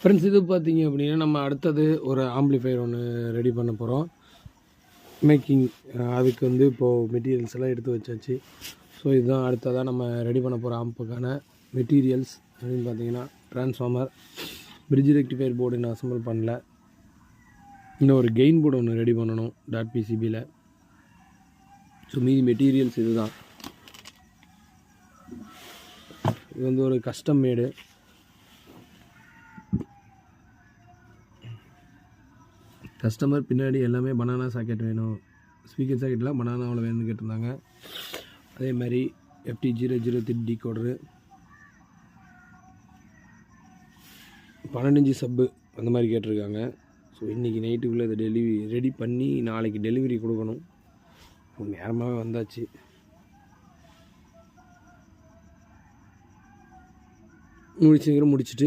Friends, இது பார்த்தீங்க அப்படின்னா நம்ம அடுத்தது ஒரு ஆம்பிளிஃபையர் ஒன்று ரெடி பண்ண போகிறோம். மேக்கிங் அதுக்கு வந்து இப்போது மெட்டீரியல்ஸ் எல்லாம் எடுத்து வச்சாச்சு. ஸோ இதுதான் அடுத்ததாக நம்ம ரெடி பண்ண போகிற ஆம்புக்கான மெட்டீரியல்ஸ் அப்படின்னு பார்த்தீங்கன்னா ட்ரான்ஸ்ஃபார்மர், பிரிட்ஜ் ரெக்டிஃபையர் போர்டு இன்னும் அசம்பிள் பண்ணல. இன்னும் ஒரு கெயின் போர்டு ஒன்று ரெடி பண்ணணும் டாட் பிசிபியில். ஸோ மீதி மெட்டீரியல்ஸ் இது தான். இது வந்து ஒரு கஸ்டம் மேடு. கஸ்டமர் பின்னாடி எல்லாமே பனானா சாக்கெட் வேணும், ஸ்பீக்கர் சாக்கெட்லாம் பனானாவில் வேணும்னு கேட்டிருந்தாங்க. அதே மாதிரி FT003 டிகோடரு, 12 இன்ச்சு சப்பு அந்த மாதிரி கேட்டிருக்காங்க. ஸோ இன்றைக்கி நைட்டுக்குள்ளே இதை ரெடி பண்ணி நாளைக்கு டெலிவரி கொடுக்கணும். நேரமாகவே வந்தாச்சு. சீக்கிரம் முடிச்சுட்டு